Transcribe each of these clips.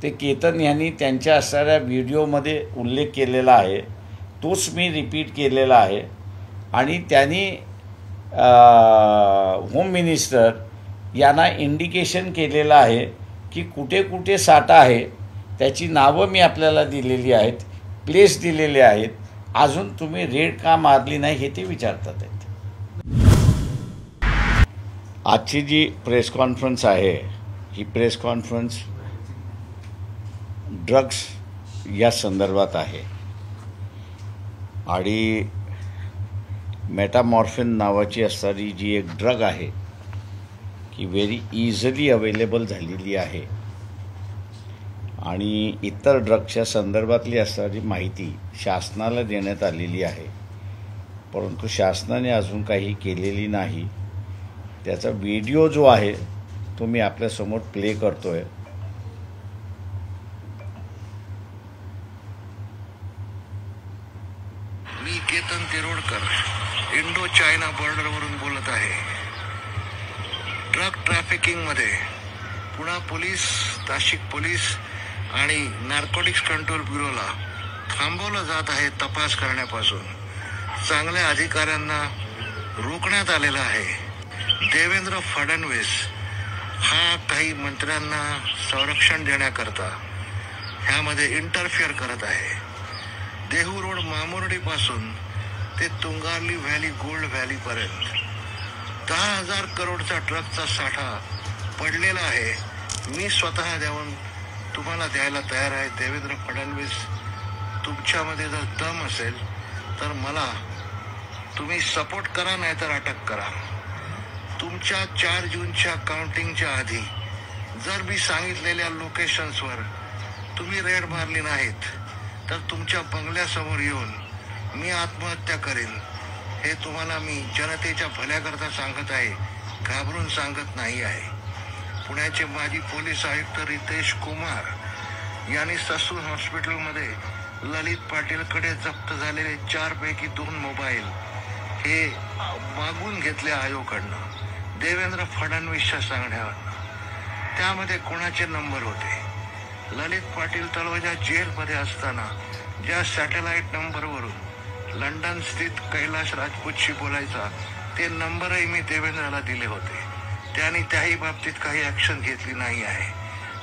ते केतन यांनी त्यांच्या असणाऱ्या व्हिडिओमध्ये उल्लेख केलेला आहे, तोच मी रिपीट केलेला आहे. आणि त्यांनी होम मिनिस्टर यांना इंडिकेशन केलेलं आहे की कुठे कुठे साठा आहे, त्याची नावं मी आपल्याला दिलेली आहेत, प्लेस दिलेले आहेत. अजून तुम्ही रेड का मारली नाही हे ते विचारतात आहेत. आजची जी प्रेस कॉन्फरन्स आहे ही प्रेस कॉन्फरन्स ड्रग्स या संदर्भात आहे. आणि मेटामॉर्फिन नावाची असणारी जी एक ड्रग आहे की व्हेरी इझिली अवेलेबल झालेली आहे आणि इतर ड्रगच्या संदर्भातली असणारी माहिती शासनाला देण्यात आलेली आहे, परंतु शासनाने अजून काही केलेली नाही. त्याचा व्हिडिओ जो आहे तो मी आपल्यासमोर प्ले करतोय. मी केतन तिरोडकर इंडो चायना बॉर्डरवरून बोलत आहे. ड्रग ट्रॅफिकिंगमध्ये पुणे पोलीस, नाशिक पोलीस आणि नार्कोटिक्स कंट्रोल ब्युरोला थांबवलं जात आहे तपास करण्यापासून. चांगल्या अधिकाऱ्यांना रोखण्यात आलेलं आहे. देवेंद्र फडणवीस हा काही मंत्र्यांना संरक्षण देण्याकरता ह्यामध्ये इंटरफिअर करत आहे. देहू रोड मामुर्डीपासून ते तुंगार्ली व्हॅली गोल्ड व्हॅलीपर्यंत 10,000 करोडचा ड्रगचा साठा पडलेला आहे. मी स्वतः देऊन तुम्हाला द्यायला तयार आहे. देवेंद्र फडणवीस, तुमच्यामध्ये जर दम असेल तर मला तुम्ही सपोर्ट करा, नाही तर अटक करा. तुमच्या 4 जूनच्या काउंटिंगच्या आधी जर मी सांगितलेल्या लोकेशन्सवर तुम्ही रेड मारली नाहीत तर तुमच्या बंगल्यासमोर येऊन मी आत्महत्या करेन. हे तुम्हाला मी जनतेच्या भल्याकरता सांगत आहे, घाबरून सांगत नाही आहे. पुण्याचे माजी पोलीस आयुक्त रितेश कुमार यांनी ससून हॉस्पिटलमध्ये ललित पाटीलकडे जप्त झालेले 4 पैकी 2 मोबाईल हे मागून घेतले आयोगाकडनं देवेंद्र फडणवीसच्या सांगण्यावरनं. त्यामध्ये कोणाचे नंबर होते? ललित पाटील तळवजा जेलमध्ये असताना ज्या सॅटेलाईट नंबरवरून लंडन स्थित कैलाश राजपूतशी बोलायचा ते नंबरही मी देवेंद्रला दिले होते. त्यांनी त्याही बाबतीत काही ॲक्शन घेतली नाही आहे.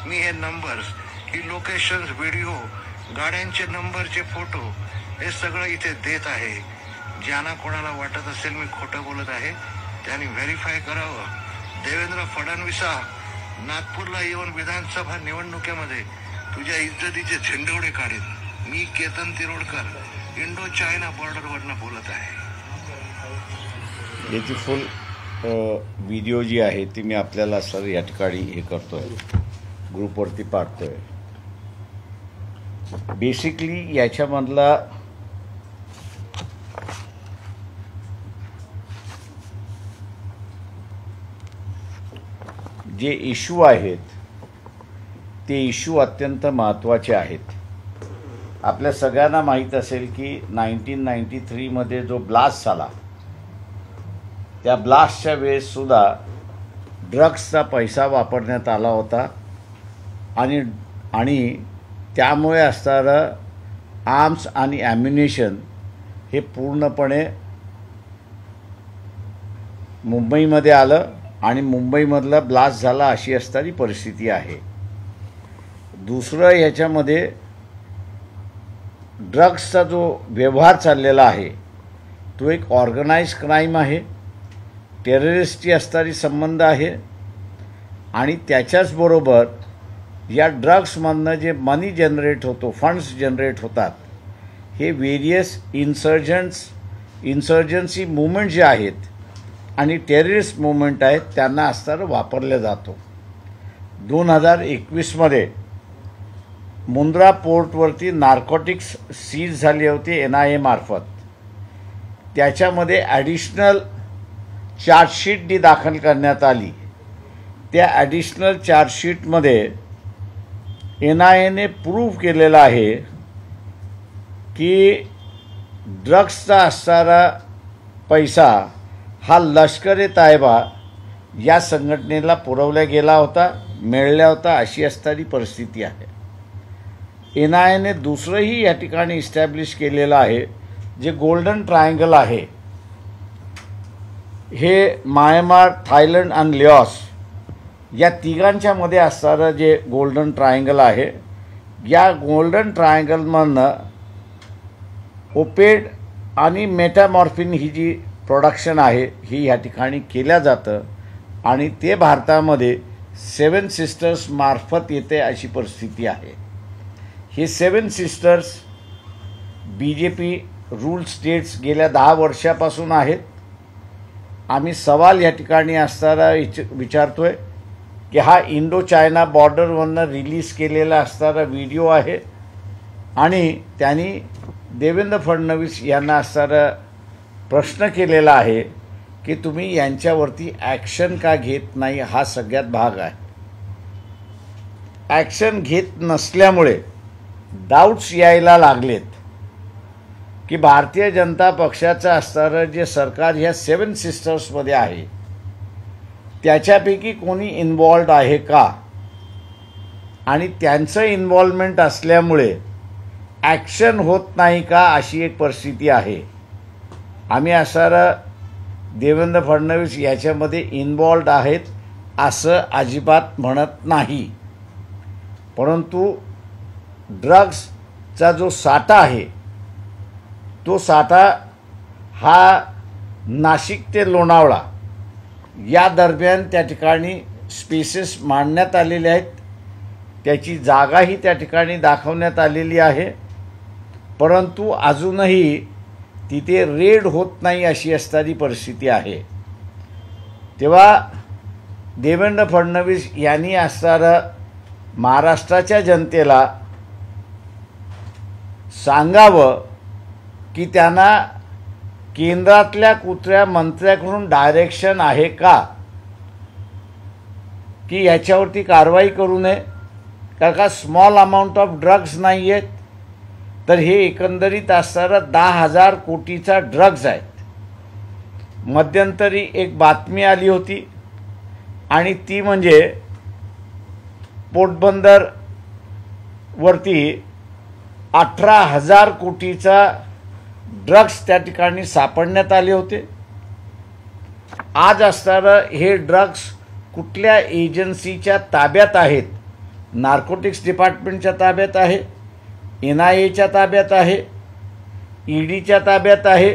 मी हे नंबर्स, ही लोकेशन्स, व्हिडिओ, गाड्यांचे नंबरचे फोटो हे सगळं इथे देत आहे. ज्यांना कोणाला वाटत असेल मी खोटं बोलत आहे त्यांनी व्हेरीफाय करावं. देवेंद्र फडणवीसा, नागपूरला येऊन विधानसभा निवडणुकीमध्ये तुझ्या इज्जतीचे झेंडवडे काढीन. मी केतन तिरोडकर इंडो चायना बॉर्डरवरनं बोलत आहे. याची फुल व्हिडिओ जी आहे ती मी आपल्याला सर या ठिकाणी हे करतोय, ग्रुपवरती पाठतोय. बेसिकली याच्यामधला जे इश्यू आहेत ते इश्यू अत्यंत महत्त्वाचे आहेत. आपल्या सगळ्यांना माहीत असेल की 1993 जो ब्लास्ट झाला त्या ब्लास्टच्या वेळेससुद्धा ड्रग्सचा पैसा वापरण्यात आला होता आणि त्यामुळे असणारं आर्म्स आणि ॲम्युनिशन हे पूर्णपणे मुंबईमध्ये आलं आणि मुंबईमधला ब्लास्ट झाला अशी असणारी परिस्थिती आहे. दुसरं ह्याच्यामध्ये ड्रग्सचा जो व्यवहार चाललेला आहे तो एक ऑर्गनाइज क्राईम आहे, टेररिस्टची असणारी संबंध आहे आणि त्याच्याचबरोबर या ड्रग्समधनं जे मनी जनरेट होतो, फंड्स जनरेट होतात, हे व्हेरियस इन्सर्जन्सी मूवमेंट जे आहेत आणि टेररिस्ट मूवमेंट आहेत त्यांना असताना वापरले जातो. 2021 मुंद्रा पोर्टवरती नार्कोटिक्स सीज झाली होती NIA मार्फत. त्याच्यामध्ये ॲडिशनल चार्जशीट जी दाखल करण्यात आली, त्या ॲडिशनल चार्जशीटमध्ये NIAने प्रूव्ह केलेलं आहे की ड्रग्सचा असणारा पैसा हा लष्कर-ए-तैयबा या संघटनेला पुरवला गेला होता, मिळाला होता, अशी असणारी परिस्थिती आहे. NIAने दुसरंही या ठिकाणी इस्टॅब्लिश केलेलं आहे, जे गोल्डन ट्रायंगल आहे. हे म्यानमार, थायलंड आणि लाओस या तिघांच्या मध्ये असणारं जे गोल्डन ट्रायंगल आहे, या गोल्डन ट्रायंगलमधनं ओपेड आणि मेटामॉर्फिन ही जी प्रोडक्शन आहे ही या ठिकाणी केल्या जातं आणि ते भारतामध्ये 7 सिस्टर्स मार्फत येते अशी परिस्थिती आहे. हे 7 सिस्टर्स BJP रूल स्टेट्स गेल्या 10 वर्षापासून आहेत. आम्ही सवाल या ठिकाणी असताना विचारतोय की हा इंडो चायना बॉर्डरवरनं रिलीज केलेला असणारा व्हिडिओ आहे आणि त्यांनी देवेंद्र फडणवीस यांना असणारा प्रश्न केलेला आहे की तुम्ही यांच्यावरती ॲक्शन का घेत नाही, हा सगळ्यात भाग आहे. ॲक्शन घेत नसल्यामुळे डाऊट्स यायला लागलेत की भारतीय जनता पक्षाचं असणारं जे सरकार ह्या 7 सिस्टर्समध्ये आहे त्याच्यापैकी कोणी इन्वॉल्ड आहे का, आणि त्यांचं इन्व्हॉल्वमेंट असल्यामुळे ॲक्शन होत नाही का, अशी एक परिस्थिती आहे. आम्ही असणारं देवेंद्र फडणवीस याच्यामध्ये इन्वॉल्ड आहेत असं अजिबात म्हणत नाही, परंतु ड्रग्सचा जो साठा आहे तो साठा हा नाशिक ते लोणावळा या दरम्यान त्या ठिकाणी स्पेसेस मांडण्यात आलेले आहेत. त्याची जागाही त्या ठिकाणी दाखवण्यात आलेली आहे, परंतु अजूनही तिथे रेड होत नाही अशी असणारी परिस्थिती आहे. तेव्हा देवेंद्र फडणवीस यांनी असणारं महाराष्ट्राच्या जनतेला सांगावं की त्यांना केंद्रातल्या कुठल्या मंत्र्याकडून डायरेक्शन आहे का की याच्यावरती कारवाई करू नये, कारण का स्मॉल अमाऊंट ऑफ ड्रग्स नाही आहेत, तर हे एकंदरीत असणारं 10,000 कोटीचा ड्रग्ज आहेत. मध्यंतरी एक बातमी आली होती आणि ती म्हणजे पोटबंदर वरती 18,000 कोटीचा ड्रग्स त्या ठिकाणी सापडण्यात आले होते. आज असणारं हे ड्रग्स कुठल्या एजन्सीच्या ताब्यात आहेत? नार्कोटिक्स डिपार्टमेंटच्या ताब्यात आहे, NIAच्या ताब्यात आहे, EDच्या ताब्यात आहे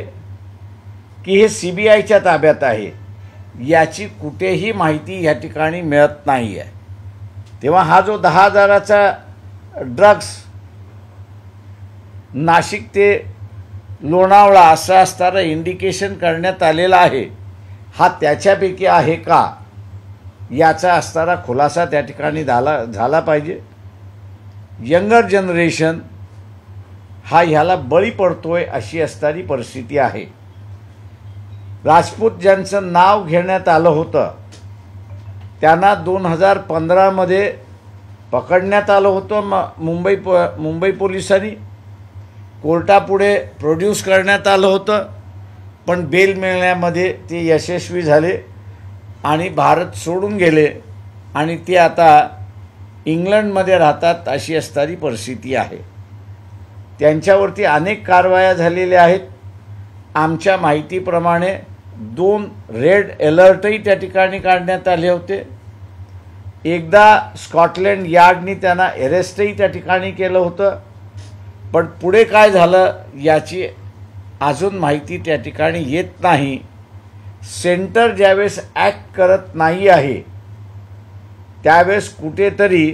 की हे CBIच्या ताब्यात आहे, याची कुठेही माहिती या ठिकाणी मिळत नाही आहे. तेव्हा हा जो 10,000चा ड्रग्स नाशिक ते लोणावळा असं असणारं इंडिकेशन करण्यात आलेलं आहे, हा त्याच्यापैकी आहे का याचा असणारा खुलासा त्या ठिकाणी झाला पाहिजे. यंगर जनरेशन हा ह्याला बळी पडतोय अशी असणारी परिस्थिती आहे. राजपूत ज्यांचं नाव घेण्यात आलं होतं त्यांना 2015मध्ये पकडण्यात आलं होतं मुंबई पोलिसांनी. कोर्टापुढे प्रोड्यूस करण्यात आलं होतं, पण बेल मिळण्यामध्ये ते यशस्वी झाले आणि भारत सोडून गेले आणि ते आता इंग्लंडमध्ये राहतात अशी असणारी परिस्थिती आहे. त्यांच्यावरती अनेक कारवाया झालेल्या आहेत. आमच्या माहितीप्रमाणे 2 रेड अलर्टही त्या ठिकाणी काढण्यात आले होते. एकदा स्कॉटलंड यार्डनी त्यांना अरेस्टही त्या ठिकाणी केलं होतं, पण पुढे काय झालं याची अजून माहिती त्या ठिकाणी येत नाही. सेंटर ज्यावेळेस ॲक्ट करत नाही आहे त्यावेळेस कुठेतरी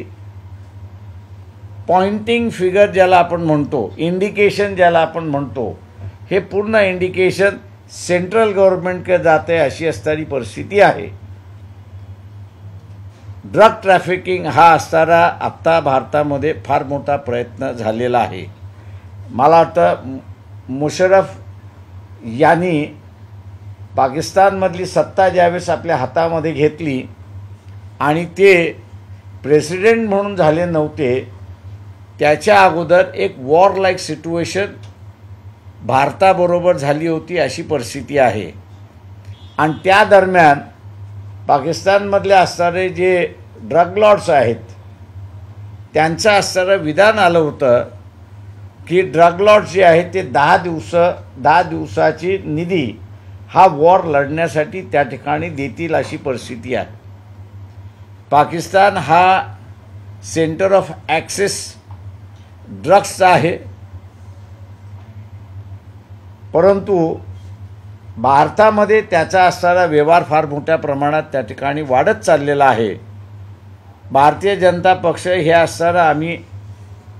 पॉइंटिंग फिगर ज्याला आपण म्हणतो, इंडिकेशन ज्याला आपण म्हणतो, हे पूर्ण इंडिकेशन सेंट्रल गव्हर्नमेंटकडे जाते अशी असणारी परिस्थिती आहे. ड्रग ट्रॅफिकिंग हा असणारा आत्ता भारतामध्ये फार मोठा प्रयत्न झालेला आहे. मला वाटतं मुशर्रफ यांनी पाकिस्तानमधली सत्ता ज्यावेळेस आपल्या हातामध्ये घेतली आणि ते प्रेसिडेंट म्हणून झाले नव्हते, त्याच्या अगोदर एक वॉर लाईक सिच्युएशन भारताबरोबर झाली होती अशी परिस्थिती आहे. आणि त्या दरम्यान पाकिस्तानमधले असणारे जे ड्रग लॉर्ड्स आहेत त्यांचं असणारं विधान आलं होतं की ड्रग लॉर्ड जे आहेत ते 10 दिवसाची निधी हा वॉर लढण्यासाठी त्या ठिकाणी देतील अशी परिस्थिती आहे. पाकिस्तान हा सेंटर ऑफ ॲक्सेस ड्रग्सचा आहे, परंतु भारतामध्ये त्याचा असणारा व्यवहार फार मोठ्या प्रमाणात त्या ठिकाणी वाढत चाललेला आहे. भारतीय जनता पक्ष हे असणारं आम्ही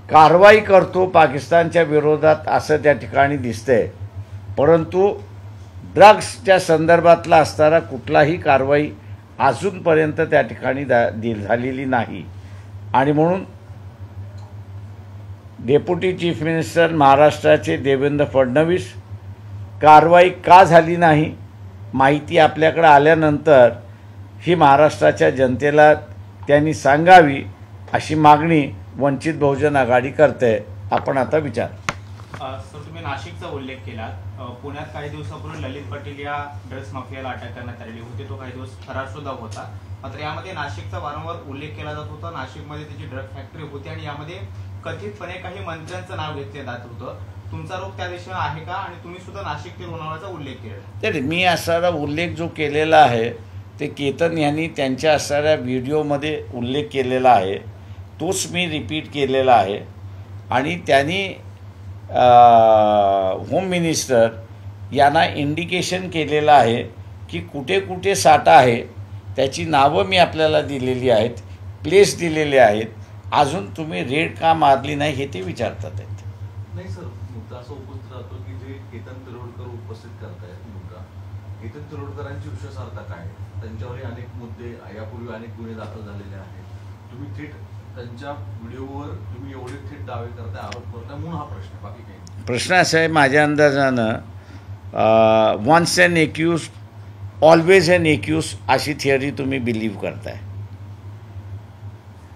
कारवाई करतो पाकिस्तानच्या विरोधात असं त्या ठिकाणी दिसतंय, परंतु ड्रग्सच्या संदर्भातला असणारा कुठलाही कारवाई अजूनपर्यंत त्या ठिकाणी झालेली नाही. आणि म्हणून डेप्युटी चीफ मिनिस्टर महाराष्ट्राचे देवेंद्र फडणवीस कारवाई का झाली नाही माहिती आपल्याकडे आल्यानंतर ही महाराष्ट्राच्या जनतेला त्यांनी सांगावी अशी मागणी वंचित बहुजन आघाडी करते. आपण आता विचार. सर, तुम्ही नाशिकचा उल्लेख केला. पुण्यात काही दिवसापूर्वी ललित पाटील या ड्रग्स माफियाला अटक करण्यात आलेली होती. तो काही दिवस फरार सुद्धा होता. मात्र यामध्ये नाशिकचा वारंवार उल्लेख केला जात होता. नाशिकमध्ये त्याची ड्रग फॅक्टरी होती आणि यामध्ये कथितपणे काही मंत्र्यांचं नाव घेतलं जात होतं. तुमचा रोग त्या दिशेने आहे का? आणि तुम्ही सुद्धा नाशिक ते लोणावळ्याचा उल्लेख केला. तर मी असा उल्लेख जो केलेला आहे ते केतन यांनी त्यांच्या असणाऱ्या व्हिडिओमध्ये उल्लेख केलेला आहे, तोच मी रिपीट केलेला आहे. आणि त्यांनी होम मिनिस्टर यांना इंडिकेशन केलेलं आहे की कुठे कुठे साठा आहे, त्याची नावं मी आपल्याला दिलेली आहेत, प्लेस दिलेले आहेत. अजून तुम्ही रेड का मारली नाही हे ते विचारतात आहेत. नाही सर, मुद्दा असा उपस्थित राहतो की जे केतन तिरोडकर उपस्थित करतायत मुद्दा, केतन तिरोडकरांची विश्वासार्हता काय? त्यांच्यावरही अनेक मुद्दे यापूर्वी अनेक गुन्हे दाखल झालेले आहेत. तुम्ही थेट त्यांच्या व्हिडिओवर तुम्ही एवढे थेट दावे करताय, आरोप करताय, म्हणून हा प्रश्न, बाकी काही. प्रश्न असा आहे, माझ्या अंदाजानं once an accused always an accused अशी थिअरी तुम्ही बिलीव्ह करताय.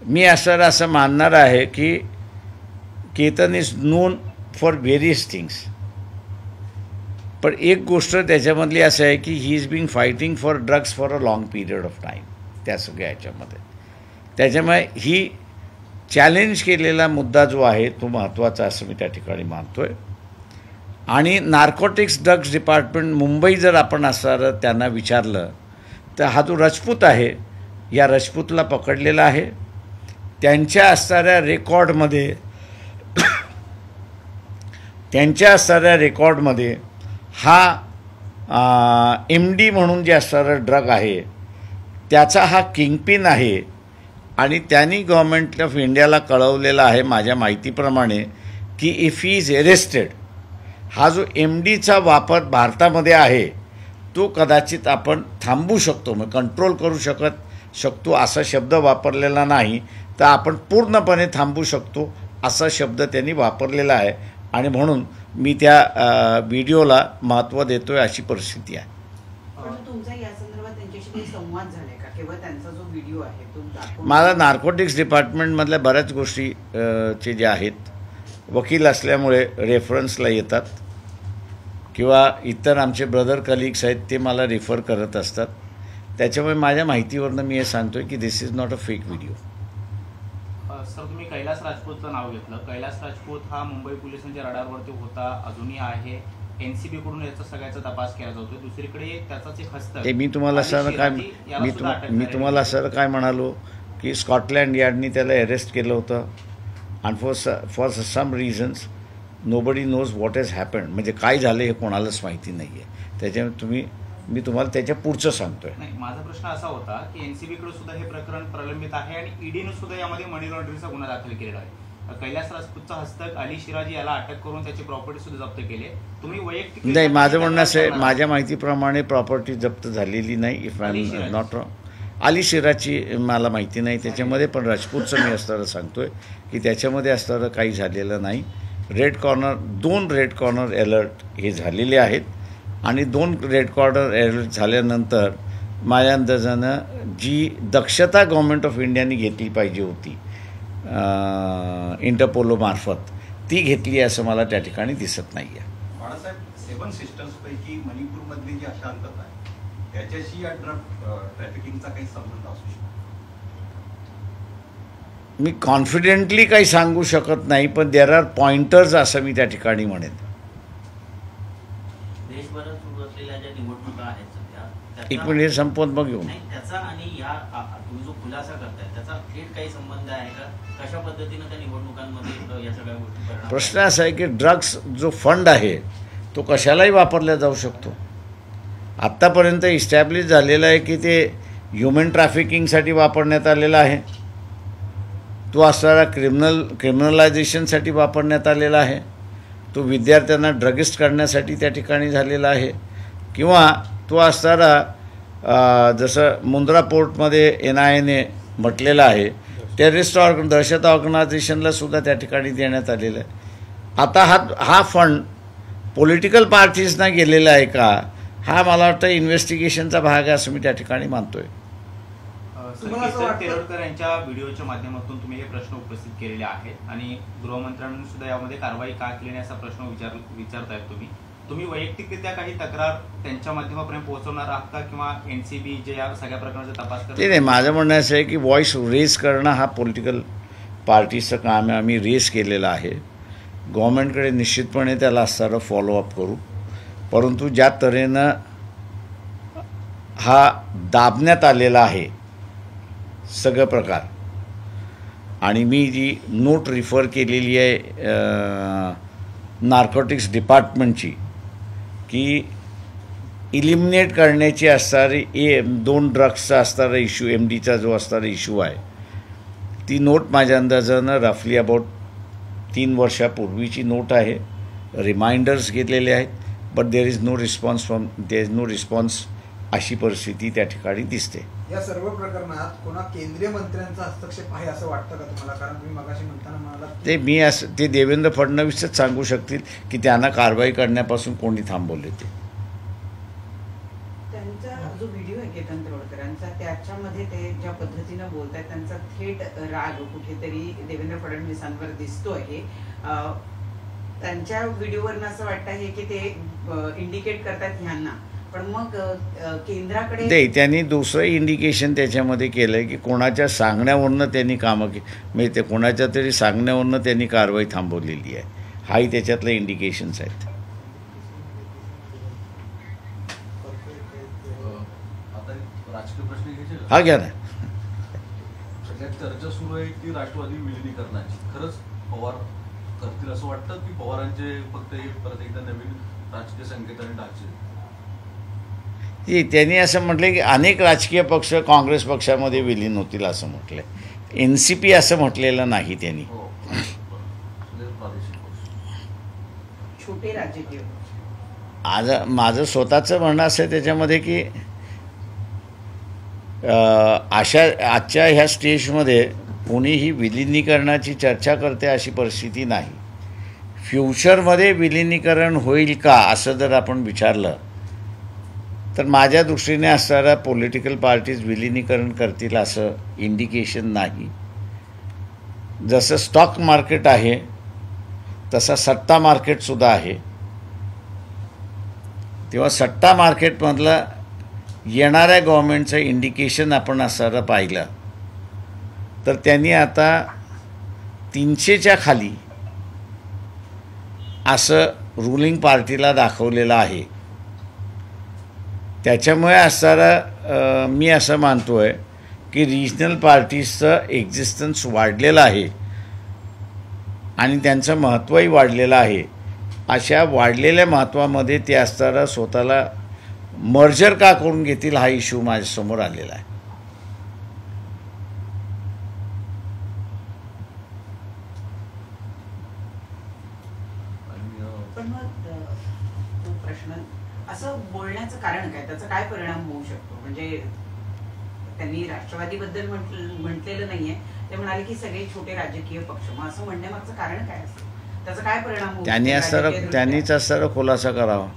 मी असं मानणार आहे की Ketan is known for various things, पण एक गोष्ट त्याच्यामधली असं आहे की he is being fighting for drugs for a long period of time त्या सगळ्या ह्याच्यामध्ये. त्याच्यामुळे ही चॅलेंज केलेला मुद्दा जो आहे तो महत्त्वाचा असं मी त्या ठिकाणी मानतो आहे. आणि नार्कोटिक्स ड्रग्स डिपार्टमेंट मुंबई जर आपण असणारं त्यांना विचारलं तर हा जो राजपूत आहे या राजपूतला पकडलेला आहे. त्यांच्या असणाऱ्या रेकॉर्डमध्ये हा MD म्हणून जे असणारं ड्रग आहे त्याचा हा किंगपिन आहे. आणि त्यांनी गव्हर्नमेंट ऑफ इंडियाला कळवलेलं आहे माझ्या माहितीप्रमाणे की इफ ही इज अरेस्टेड, हा जो MDचा वापर भारतामध्ये आहे तो कदाचित आपण थांबवू शकतो, मग कंट्रोल करू शकतो असा शब्द वापरलेला नाही, तर आपण पूर्णपणे थांबवू शकतो असा शब्द त्यांनी वापरलेला आहे. आणि म्हणून मी त्या व्हिडिओला महत्त्व देतो आहे अशी परिस्थिती आहे. तुमचा या संदर्भात त्यांच्याशी संवाद झाला का? केवळ त्यांचा जो व्हिडिओ आहे तो दाखवून मला नार्कोटिक्स डिपार्टमेंटमधल्या बऱ्याच गोष्टी चे जे आहेत वकील असल्यामुळे रेफरन्सला येतात किंवा इतर आमचे ब्रदर कलिग्स आहेत ते मला रेफर करत असतात. त्याच्यामुळे माझ्या माहितीवरनं मी हे सांगतो आहे की this is not a fake video. Sir, तुम्ही कैलास राजपूतचं नाव घेतलं. कैलास राजपूत हा मुंबई पोलिसांच्या रडारवरती होता, अजूनही आहे. NCB कडून याचा सगळ्याचा तपास केला जातो. दुसरीकडे त्याचाच एक हस्तक ते मी तुम्हाला सर काय म्हणालो की स्कॉटलँड यार्डनी त्याला अरेस्ट केलं होतं आणि for some reasons nobody knows what has happened, म्हणजे काय झालं हे कोणालाच माहिती नाही आहे. त्याच्यामुळे मी तुम्हाला त्याच्या पुढचं सांगतोय. नाही, माझा प्रश्न असा होता की NCB कडे सुद्धा हे प्रकरण प्रलंबित आहे आणि ईडीने सुद्धा यामध्ये मनी लॉन्ड्रिंगचा गुन्हा दाखल केलेला आहे. कैलास राजपूतचा हस्तक अली शिराजी याला अटक करून त्याची प्रॉपर्टी सुद्धा जप्त केली. तुम्ही वैयक्तिक नाही, माझं म्हणणं असं आहे, माझ्या माहितीप्रमाणे प्रॉपर्टी जप्त झालेली नाही. If I am not wrong, Ali शिराची मला माहिती नाही. त्याच्यामध्ये पण राजपूतचं मी असणारं सांगतोय की त्याच्यामध्ये असणारं काही झालेलं नाही. दोन रेड कॉर्नर अलर्ट हे झालेले आहेत आणि 2 रेड कॉर्नर अलर्ट झाल्यानंतर माझ्या अंदाजानं जी दक्षता गव्हर्नमेंट ऑफ इंडियाने घेतली पाहिजे होती इंटरपोलोमार्फत ती घेतली असं मला त्या ठिकाणी दिसत नाही आहे. बाळासाहेब, 7 सिस्टर्सपैकी मणिपूरमधली जी अशांतता आहे त्याच्याशी या ड्रग ट्रॅफिकिंगचा काही संबंध असू शकतो? मी कॉन्फिडेंटली काही सांगू शकत नाही, पण देर आर पॉइंटर्स असं मी त्या ठिकाणी म्हणेन. देशभरात सुरू असलेल्या ज्या निवडणुका आहेत सध्या एक मिनिट हे संपवत मग घेऊन. नाही, त्याचा आणि या तुम्ही जो खुलासा करताय त्याचा थेट काही संबंध आहे का? कशा पद्धतीनं त्या निवडणुकांमध्ये या सगळ्या गोष्टी परिणाम प्रश्न असा आहे की ड्रग्स जो फंड आहे तो कशालाही वापरला जाऊ शकतो. आत्तापर्यंत इस्टॅब्लिश झालेलं आहे की ते ह्युमन ट्रॅफिकिंगसाठी वापरण्यात आलेला आहे, तो असणारा क्रिमिनलायझेशनसाठी वापरण्यात आलेला आहे, तो विद्यार्थ्यांना ड्रगिस्ट करण्यासाठी त्या ठिकाणी झालेला आहे, किंवा तो असणारा जसं मुंद्रा पोर्टमध्ये NIA म्हटलेलं आहे टेररिस्ट दहशत ऑर्गनायझेशनला सुद्धा त्या ठिकाणी देण्यात आलेलं आहे. आता हा फंड पॉलिटिकल पार्टीजना गेलेला आहे का, हा मला वाटतं इन्व्हेस्टिगेशनचा भाग आहे असं मी त्या ठिकाणी मानतोय. तेरोडकर यांच्या व्हिडिओच्या माध्यमातून तुम्ही हे प्रश्न उपस्थित केलेले आहेत आणि गृहमंत्र्यांनी सुद्धा यामध्ये कारवाई का केली नाही असा प्रश्न विचारतायत तुम्ही वैयक्तिकरित्या काही तक्रार त्यांच्या माध्यमापर्यंत पोहोचवणार आहात का, किंवा NCB जे या सगळ्या प्रकरणाचा तपास करतात? ते नाही, माझं म्हणणं असं आहे की व्हॉइस रेज करणं हा पॉलिटिकल पार्टीचं काम आहे. आम्ही रेज केलेलं आहे, गव्हर्नमेंटकडे निश्चितपणे त्याला असणारं फॉलोअप करू. परंतु ज्या तऱ्हेनं हा दाबण्यात आलेला आहे सगळं प्रकार, आणि मी जी नोट रिफर केलेली आहे नार्कोटिक्स डिपार्टमेंटची की इलिमिनेट करण्याची असणारी 2 ड्रग्सचा असणारा इश्यू, MDचा जो असणारा इश्यू आहे, ती नोट माझ्या अंदाजानं रफली अबाउट 3 वर्षापूर्वीची नोट आहे. रिमाइंडर्स घेतलेले आहेत, but there is no response अशी परिस्थिती त्या ठिकाणी दिसते. या सर्व प्रकरणात कोणा केंद्रीय मंत्र्यांचा हस्तक्षेप आहे असं वाटतं का तुम्हाला? कारण तुम्ही मगाशी म्हणताना म्हणाला ते देवेंद्र फडणवीसच सांगू शकतील की त्यांना कारवाई करण्यापासून कोणी थांबवले ते. त्यांचा जो व्हिडिओ आहे केतन तरोडकरांचा, त्याच्यामध्ये ते ज्या पद्धतीनं बोलतात त्यांचा थेट राग कुठेतरी देवेंद्र फडणवीसांवर दिसतो आहे. त्यांच्या व्हिडिओवरनं असं वाटतं आहे की ते इंडिकेट करतात ह्यांना, पण मग केंद्राकडे नाही, त्यांनी दुसरं इंडिकेशन त्याच्यामध्ये केलं आहे की कोणाच्या सांगण्यावरनं त्यांनी कामं म्हणजे ते कोणाच्या तरी सांगण्यावरनं त्यांनी कारवाई थांबवलेली आहे. हाही त्याच्यातलं इंडिकेशन्स आहेत. आता राजकीय प्रश्न घ्यायचे का? हा घ्या ना. सगळ्यात चर्चा सुरू आहे की राष्ट्रवादी विलिनीकरणाची. खरंच पवार करतील असं वाटतं की पवारांचे फक्त परत एकदा नवीन राजकीय संकेताने टाकतील? त्यांनी असं म्हटलं की अनेक राजकीय पक्ष काँग्रेस पक्षामध्ये विलीन होतील असं म्हटलं. NCP असं म्हटलेलं नाही त्यांनी. छोटे राजकीय आज माझं स्वतःचं म्हणणं असं आहे त्याच्यामध्ये की आजच्या ह्या स्टेजमध्ये कोणीही विलिनीकरणाची चर्चा करते अशी परिस्थिती नाही. फ्युचरमध्ये विलिनीकरण होईल का असं जर आपण विचारलं तर माझ्या दृष्टीने असणाऱ्या पॉलिटिकल पार्टीज विलिनीकरण करतील असं इंडिकेशन नाही. जसं स्टॉक मार्केट आहे तसा सट्टा मार्केटसुद्धा आहे. तेव्हा सट्टा मार्केटमधलं येणाऱ्या गव्हर्नमेंटचं इंडिकेशन आपण असणारं पाहिलं तर त्यांनी आता 300च्या खाली असं रुलिंग पार्टीला दाखवलेलं आहे. त्याच्यामुळे असणारा मी असं मानतो आहे की रिजनल पार्टीजचं एक्झिस्टन्स वाढलेलं आहे आणि त्यांचं महत्त्वही वाढलेलं आहे. अशा वाढलेल्या महत्त्वामध्ये ते असणारा स्वतःला मर्जर का करून घेतील हा इश्यू माझ्यासमोर आलेला आहे. पण मग तो प्रश्न असं बोलण्याचं कारण काय, त्याचा काय परिणाम होऊ शकतो? म्हणजे त्यांनी राष्ट्रवादीबद्दल म्हटलेलं नाहीये, ते म्हणाले की सगळे छोटे राजकीय पक्ष, मग असं म्हणण्यामागचं कारण काय असेल? त्याचा काय परिणाम होऊ? त्यांनीच असणारा खुलासा करावा.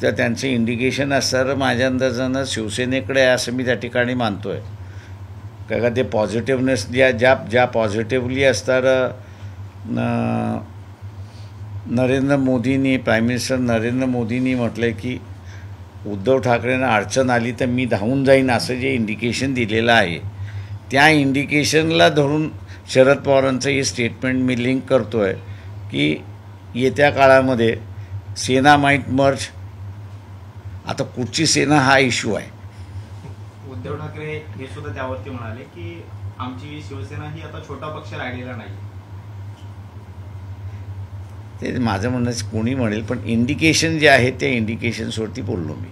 तर त्यांचं इंडिकेशन असणारं माझ्या अंदाजानं शिवसेनेकडे आहे असं मी त्या ठिकाणी मानतो आहे. का ते पॉझिटिव्हनेस ज्या पॉझिटिव्हली असणारं नरेंद्र मोदींनी, प्राईम मिनिस्टर नरेंद्र मोदींनी म्हटलं की उद्धव ठाकरेंना अडचण आली तर मी धावून जाईन असं जे इंडिकेशन दिलेलं आहे त्या इंडिकेशनला धरून शरद पवारांचं हे स्टेटमेंट मी लिंक करतो आहे की येत्या काळामध्ये सेना माईट मर्ज. आता कुठची सेना हा इश्यू आहे. उद्धव ठाकरे हे सुद्धा त्यावरती म्हणाले की आमची शिवसेना ही आता छोटा पक्ष राहिलेला नाही. ते माझं म्हणणं कोणी म्हणेल, पण इंडिकेशन जे आहे त्या इंडिकेशन्सवरती बोललो मी.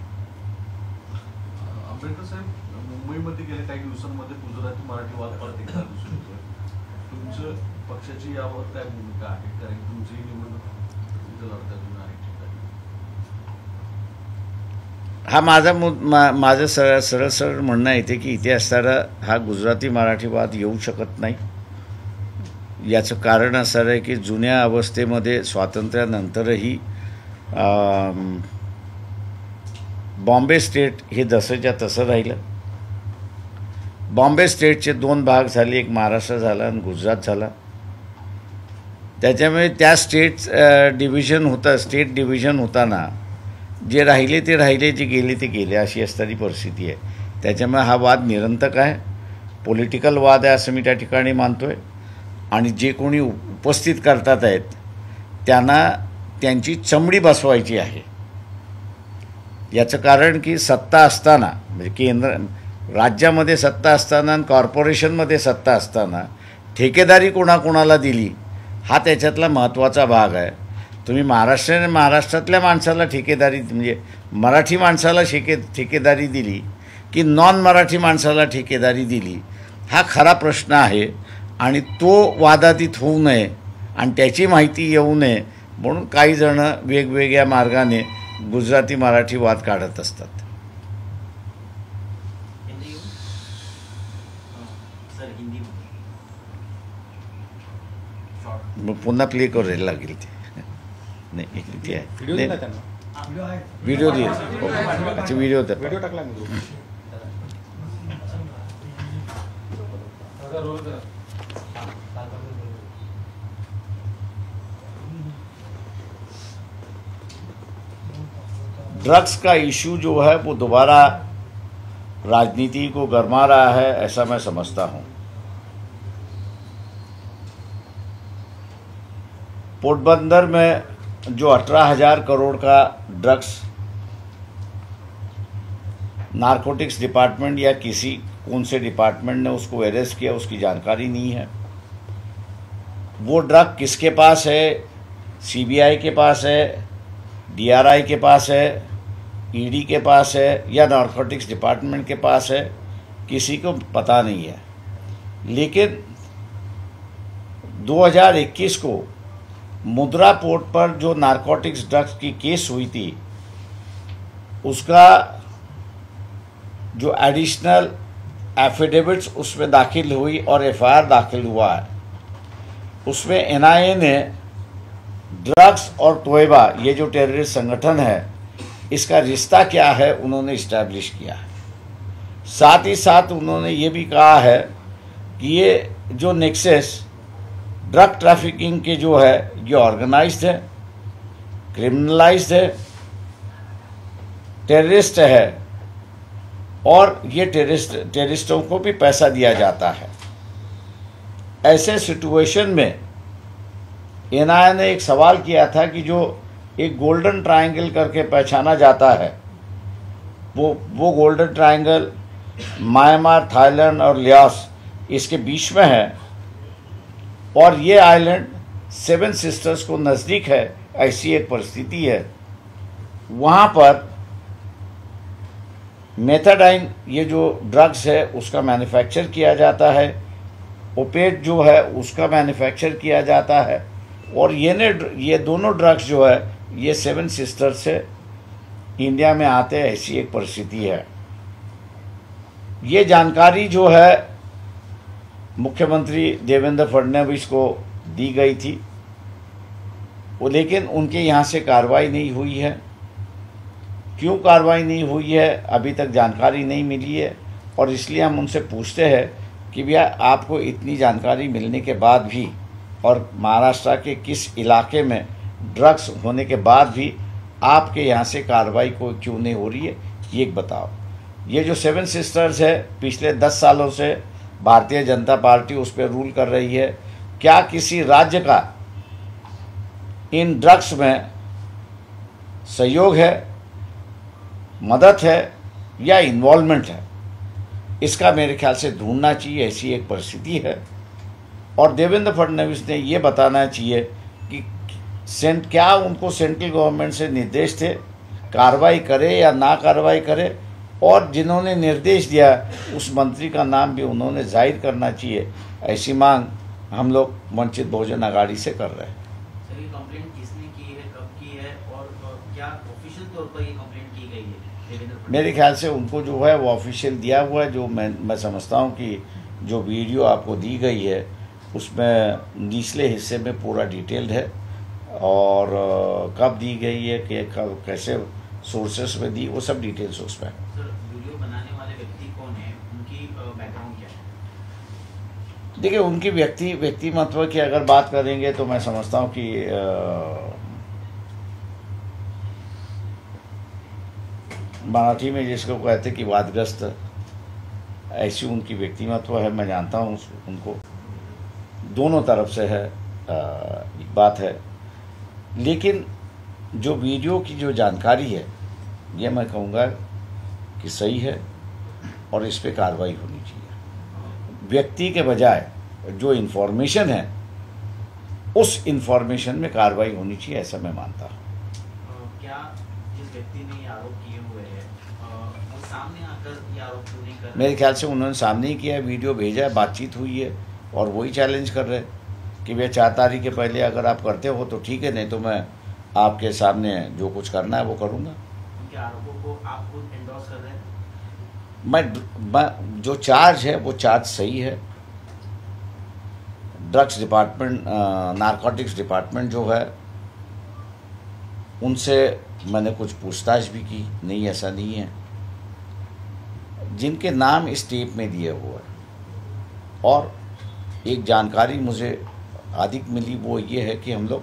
आंबेडकर साहेब, मुंबईमध्ये गेल्या काही दिवसांमध्ये गुजराती मराठी वाद परत एकदा दिसून येतोय. तुमचं पक्षाची यावर काय भूमिका आहे? कारण तुमची निवडणूक लढतातून आहे ठिकाणी. हा माझं सरळ म्हणणं येते की इथे असणारा हा गुजराती मराठी वाद येऊ शकत नाही. याचं कारण असं आहे की जुन्या अवस्थेमध्ये स्वातंत्र्यानंतरही बॉम्बे स्टेट हे जसंच्या तसं राहिलं. बॉम्बे स्टेटचे 2 भाग झाले, एक महाराष्ट्र झाला आणि गुजरात झाला. त्याच्यामुळे त्या स्टेट डिव्हिजन होताना जे राहिले ते राहिले, जे गेले ते गेले, अशी असणारी परिस्थिती आहे. त्याच्यामुळे हा वाद निरंतर आहे, पॉलिटिकल वाद आहे असं मी त्या ठिकाणी मानतो आहे. आणि जे कोणी उपस्थित करतात आहेत त्यांना त्यांची चमडी बसवायची आहे. याचं कारण की सत्ता असताना, म्हणजे राज्यामध्ये सत्ता असताना आणि कॉर्पोरेशनमध्ये सत्ता असताना ठेकेदारी कोणाकोणाला दिली हा त्याच्यातला महत्त्वाचा भाग आहे. तुम्ही महाराष्ट्रातल्या माणसाला ठेकेदारी, म्हणजे मराठी माणसाला ठेकेदारी दिली की नॉन मराठी माणसाला ठेकेदारी दिली, हा खरा प्रश्न आहे. आणि तो वादातीत होऊ नये आणि त्याची माहिती येऊ नये म्हणून काही जण वेगवेगळ्या मार्गाने गुजराती मराठी वाद काढत असतात. मग पुन्हा प्ले करायला लागेल ते. नाही ते आहे, व्हिडिओ देईल. अच्छा, व्हिडिओ टाकला. ड्रग्स का इशू जो है वो दोबारा राजनीति को गरमा रहा है, ऐसा मैं समझता हूँ. पोरबंदर में जो 18,000 करोड़ का ड्रग्स नारकोटिक्स डिपार्टमेंट या किसी कौन से डिपार्टमेंट ने उसको अरेस्ट किया, उसकी जानकारी नहीं है. वो ड्रग किसके पास है? सीबीआई के पास है, डीआरआई के पास है, ईडी के पास है या नारकोटिक्स डिपार्टमेंट के पास है, किसी को पता नहीं है. लेकिन 2021 को मुद्रा पोर्ट पर जो नारकोटिक्स ड्रग्स की केस हुई थी, उसका जो एडिशनल एफिडेविट्स उसमें दाखिल हुई और एफआईआर दाखिल हुआ है, उसमें एनआईए ने ड्रग्स और तोयबा, ये जो टेररिस्ट संगठन है, इसका रिश्ता क्या है उन्होंने इस्टेब्लिश किया है. साथ ही साथ उन्होंने ये भी कहा है कि ये जो नेक्सस ड्रग ट्रैफिकिंग के जो है ये ऑर्गेनाइज्ड है, क्रिमिनलाइज्ड है, टेररिस्ट है और ये टेररिस्टों को भी पैसा दिया जाता है. ऐसे सिचुएशन में एनआईए ने एक सवाल किया था कि जो एक गोल्डन ट्रायंगल करके पहचाना जाता है, वो गोल्डन ट्रायंगल म्यांमार, थाईलैंड और लाओस इसके बीच में है और ये आइलैंड 7 सिस्टर्स को नज़दीक है, ऐसी एक परिस्थिति है. वहाँ पर मेथाडाइन, ये जो ड्रग्स है उसका मैन्युफैक्चर किया जाता है, ओपिएट जो है उसका मैन्युफैक्चर किया जाता है और ये दोनों ड्रग्स जो है ये 7 सिस्टर्स से इंडिया में आते हैं, ऐसी एक परिस्थिति है. ये जानकारी जो है मुख्यमंत्री देवेंद्र फडणवीस को दी गई थी, वो लेकिन उनके यहाँ से कार्रवाई नहीं हुई है. क्यों कार्रवाई नहीं हुई है अभी तक जानकारी नहीं मिली है और इसलिए हम उनसे पूछते हैं कि भैया आपको इतनी जानकारी मिलने के बाद भी और महाराष्ट्र के किस इलाके में ड्रग्स होने के बाद भी आपके यहाँ से कार्रवाई को क्यों नहीं हो रही है, ये बताओ. ये जो 7 सिस्टर्स है पिछले 10 सालों से भारतीय जनता पार्टी उस पर रूल कर रही है। क्या किसी राज्य का इन ड्रग्स में सहयोग है, मदद है या इन्वॉल्वमेंट है, इसका मेरे ख्याल से ढूंढना चाहिए। ऐसी एक परिस्थिति है और देवेंद्र फडणवीस ने ये बताना चाहिए कि क्या उनको सेंट्रल गवर्नमेंट से निर्देश थे कार्रवाई करे या ना कार्रवाई करे, और जिन्होंने निर्देश दिया उस मंत्री का नाम भी उन्होंने जाहिर करना चाहिए। ऐसी मांग हम लोग वंचित बहुजन आघाड़ी से कर रहे हैं। सर, ये कंप्लेंट किसने की है, कब की है और क्या ऑफिशियल तौर पर ये कंप्लेंट की गई है देवेंद्र फडणवीस? मेरे ख्याल से उनको जो है वो ऑफिशियल दिया हुआ है। जो मैं समझता हूँ कि जो वीडियो आपको दी गई है उसमें निचले हिस्से में पूरा डिटेल्ड है और कब दी गई है, कब कैसे सोर्सेस में दी, वो सब डिटेल्स उसमें। सर, वीडियो बनाने वाले व्यक्ति कौन है, उनकी बैकग्राउंड क्या है? देखिए, उनकी व्यक्तिमत्व की अगर बात करेंगे तो मैं समझता हूँ कि मराठी में जिसको कहते कि वादग्रस्त, ऐसी उनकी व्यक्तिमत्व है। मैं जानता हूँ उनको, दोनों तरफ से है एक बात है। लेकिन जो वीडियो की जो जानकारी है ये मैं कहूँगा कि सही है और इस पे कार्रवाई होनी चाहिए। व्यक्ति के बजाय जो इन्फॉर्मेशन है उस इन्फॉर्मेशन में कार्रवाई होनी चाहिए, ऐसा मैं मानता हूँ। क्या जिस व्यक्ति ने ये आरोप किए हुए हैं वो सामने आकर ये आरोप क्यों नहीं कर रहे? मेरे ख्याल से उन्होंने सामने ही किया है, वीडियो भेजा है, बातचीत हुई है और वही चैलेंज कर रहे हैं कि भैया 4 तारीख के पहले अगर आप करते हो तो ठीक है, नहीं तो मैं आपके सामने जो कुछ करना है वो करूँगा। उनके आरोपों को आप खुद एंडोर्स कर रहे हैं? मैं जो चार्ज है वो चार्ज सही है। ड्रग्स डिपार्टमेंट, नारकोटिक्स डिपार्टमेंट जो है उनसे मैंने कुछ पूछताछ भी की, नहीं ऐसा नहीं है। जिनके नाम इस टेप में दिए हुए हैं और एक जानकारी मुझे अधिक मिली वो ये है कि हम लोग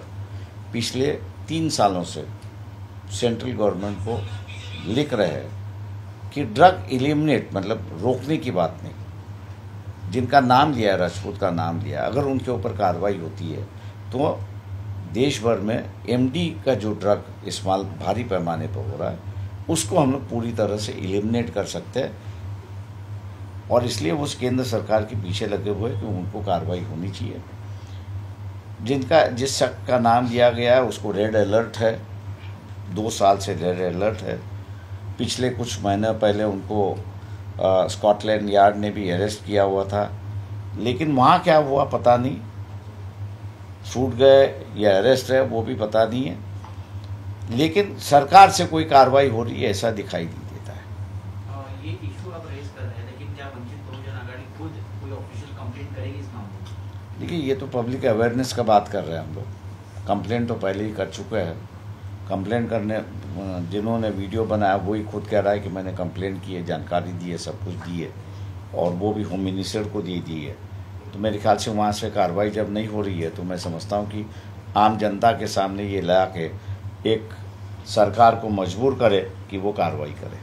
पिछले 3 सालों से सेंट्रल गवर्नमेंट को लिख रहे हैं कि ड्रग एलिमिनेट, मतलब रोकने की बात नहीं, जिनका नाम लिया है, राजपूत का नाम लिया, अगर उनके ऊपर कार्रवाई होती है तो देश भर में एमडी का जो ड्रग इस्तेमाल भारी पैमाने पर हो रहा है उसको हम लोग पूरी तरह से एलिमिनेट कर सकते हैं। और इसलिए वो केंद्र सरकार के पीछे लगे हुए कि उनको कार्रवाई होनी चाहिए। जिस शख्स का नाम लिया गया है उसको रेड अलर्ट है, 2 साल से रेड अलर्ट है। पिछले कुछ महीने पहले उनको स्कॉटलैंड यार्ड ने भी अरेस्ट किया हुआ था, लेकिन वहाँ क्या हुआ पता नहीं, छूट गए या अरेस्ट है वो भी पता नहीं है। लेकिन सरकार से कोई कार्रवाई हो रही है ऐसा दिखाई नहीं देता है। ये इशू आप रेज कर रहे हैं, लेकिन क्या वंचित बहुजन आघाड़ी खुद कोई ऑफिशियल कंप्लेंट करेगी इस मामले में? देखिए, ये तो पब्लिक अवेयरनेस का बात कर रहे हैं हम लोग। कंप्लेंट तो पहले ही कर चुके हैं। कंप्लेंट करने जिन्होंने वीडियो बनाया वही खुद कह रहा है कि मैंने कंप्लेंट की है, जानकारी दी है, सब कुछ दी है और वो भी होम मिनिस्टर को दे दी है। तो मेरे ख्याल से वहाँ से कार्रवाई जब नहीं हो रही है तो मैं समझता हूँ कि आम जनता के सामने ये ला के एक सरकार को मजबूर करे कि वो कार्रवाई करे।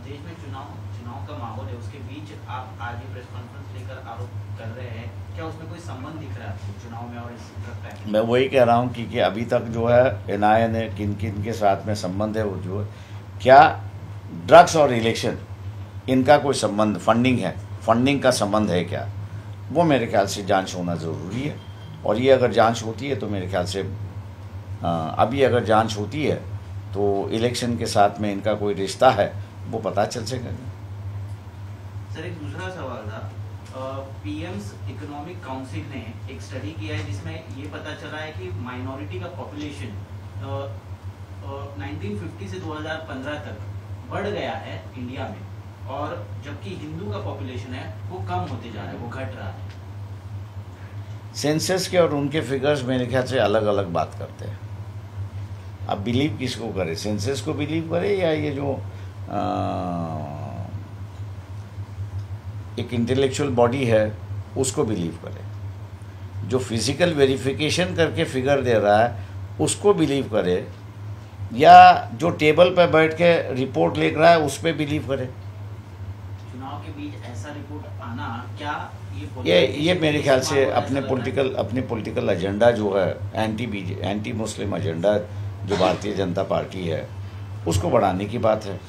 देश में चुनाव का माहौल है, उसके बीच आप आज ये प्रेस कॉन्फ्रेंस लेकर आरोप कर रहे हैं, क्या उसमें कोई संबंध दिख रहा है आपको चुनाव में और इस ड्रग पैकेट? मैं वही कह रहा हूँ कि अभी तक जो है एनआईए ने किन किन के साथ में संबंध है, वो जो है क्या ड्रग्स और इलेक्शन इनका कोई संबंध, फंडिंग का संबंध है क्या, वो मेरे ख्याल से जांच होना ज़रूरी है। और ये अगर जांच होती है तो मेरे ख्याल से अभी अगर जांच होती है तो इलेक्शन के साथ में इनका कोई रिश्ता है वो पता चल सकेगा। सर, एक दूसरा सवाल था, पीएम्स इकोनॉमिक काउंसिल ने एक स्टडी किया है जिसमें ये पता चला है कि माइनॉरिटी का पॉपुलेशन 1950 से 2015 तक बढ़ गया है इंडिया में, और जबकि हिंदू का पॉपुलेशन है वो कम होते जा रहा है, वो घट रहा है। सेंसस के और उनके फिगर्स मेरे ख्याल से अलग अलग बात करते हैं। अब बिलीव किसको करे, सेंसस को बिलीव करे या ये जो एक इंटेलेक्चुअल बॉडी है उसको बिलीव करे, जो फिजिकल वेरिफिकेशन करके फिगर दे रहा है उसको बिलीव करे, या जो टेबल पर बैठ के रिपोर्ट लिख रहा है उस पर बिलीव करे। चुनाव के बीच ऐसा रिपोर्ट आना क्या ये मेरे ख्याल से अपने पॉलिटिकल एजेंडा जो है एंटी मुस्लिम एजेंडा जो भारतीय जनता पार्टी है उसको बढ़ाने की बात है।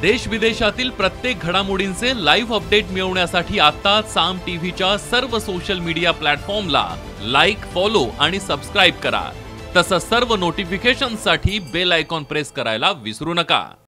देश विदेशातील प्रत्येक घडामोडींचे लाईव्ह अपडेट मिळवण्यासाठी आता साम टीव्हीच्या सर्व सोशल मीडिया प्लॅटफॉर्मला लाईक, फॉलो आणि सबस्क्राईब करा। तसंच सर्व नोटिफिकेशनसाठी बेल आयकॉन प्रेस करायला विसरू नका।